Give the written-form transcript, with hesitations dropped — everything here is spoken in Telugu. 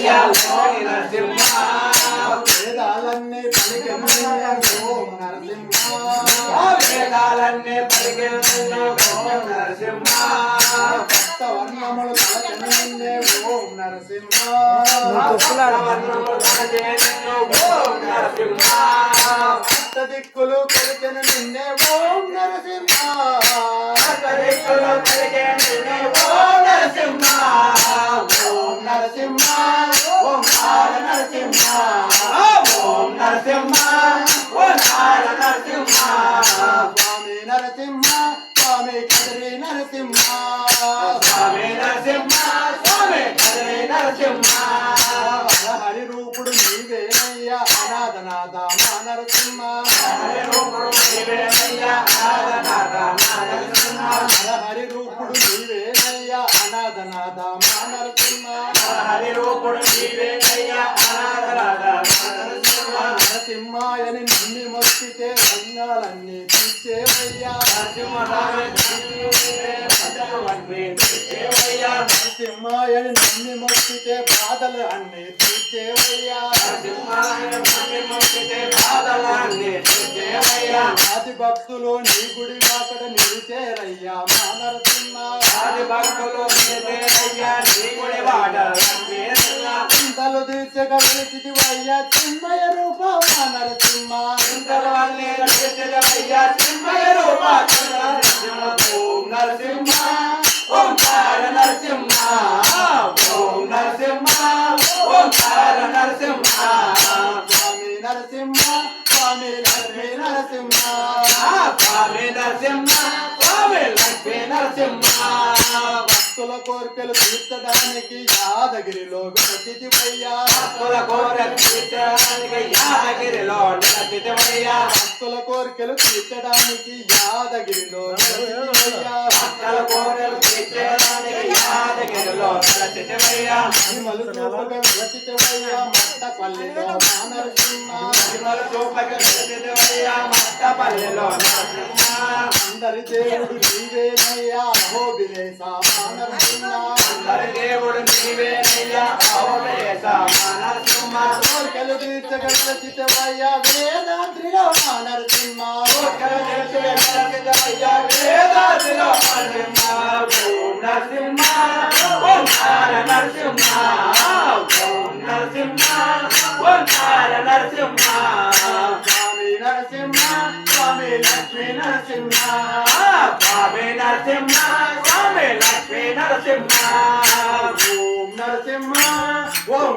ఉయ్యాలోని నరసింహ వేదాలన్నీ పలికెను ఓం నరసింహ వేదాలన్నీ పలికెను ఓం నరసింహ సప్తవర్ణములు తలచెను నిన్నే ఓం నరసింహ సప్తవర్ణములు తలచెను ఓం నరసింహ దిక్కులు కొలిచెను నిన్నే ఓం నరసింహ దిక్కులు కొలిచెను నిన్నే ఓం నరసింహ ఓం నరసింహ ఓంకార నరసింహ ఓం నరసింహ ఓంకార నరసింహ స్వామి నరసింహ స్వామి కదిరి నరసింహ స్వామి నరసింహ స్వామి కదిరి నరసింహ హరి రూపుడు నీవేనయ్యా అనాథనాథ మా నరసింహ హరి రూపుడు నీవేనయ్యా అనాథనాథ మా నరసింహ హరి రూపుడు నీవేనయ్యా అనాథనాథ మా నరసింహ హరి రూపుడు నీవేనయ్యా అనాథనాథ మా నరసింహ నరసింహాయని నిన్ను మొక్కితే రంగాలన్నీ తీర్చేవయ్యా నరసింహాయని నిన్ను మొక్కితే బాధలు అన్నీ తీర్చేవయ్యా ఆది భక్తులు నీ గుడి వాకడ నిలిచేరయ్యా మా నరసింహ చింతలు తీర్చక వెలిచితివయ్యా చిన్మయ రూప మా నరసింహ ఓం నరసింహ ఓంకార నరసింహ ఓం నరసింహ ఓంకార నరసింహ స్వామి నరసింహ స్వామి లక్ష్మీ నరసింహ స్వామి నరసింహ స్వామి లక్ష్మీ నరసింహ భక్తుల కోరికలు తీర్చడానికి యాదగిరిలో గతివయ్యా భక్తుల కోరికలు తీర్చడానికి యాదగిరిలో నిలచితివయ్యా భక్తుల కోరికలు తీర్చడానికి యాదగిరిలో గతివయ్యా భక్తుల కోరికలు తీర్చడానికి యాదగిరిలో నిలచితివయ్యా మహిమలు చూపక వెలచితివయ్యా మట్టపల్లిలో మా నరసింహ మహిమలు చూపక వెలచితివయ్యా మట్టపల్లిలో నరసింహ అందరి దేవుడు నీవేనయ్యా అహోబిలేశ మా నరసింహ అందరి దేవుడు నీవేనయ్యా అహోబిలేశ మా నరసింహ కోరికలు తీర్చక వెలచితివయ్యా వేదాద్రిలో మా నరసింహ కోరికలు తీర్చక వెలచితివయ్యా వేదాద్రిలో మా నరసింహ ఓం నరసింహ ఓంకార నరసింహ ఓం నరసింహ ఓంకార నరసింహ స్వామి నరసింహ స్వామి లక్ష్మీ నరసింహ స్వామి నరసింహ స్వామి లక్ష్మీ నరసింహ ఓం నరసింహ ఓం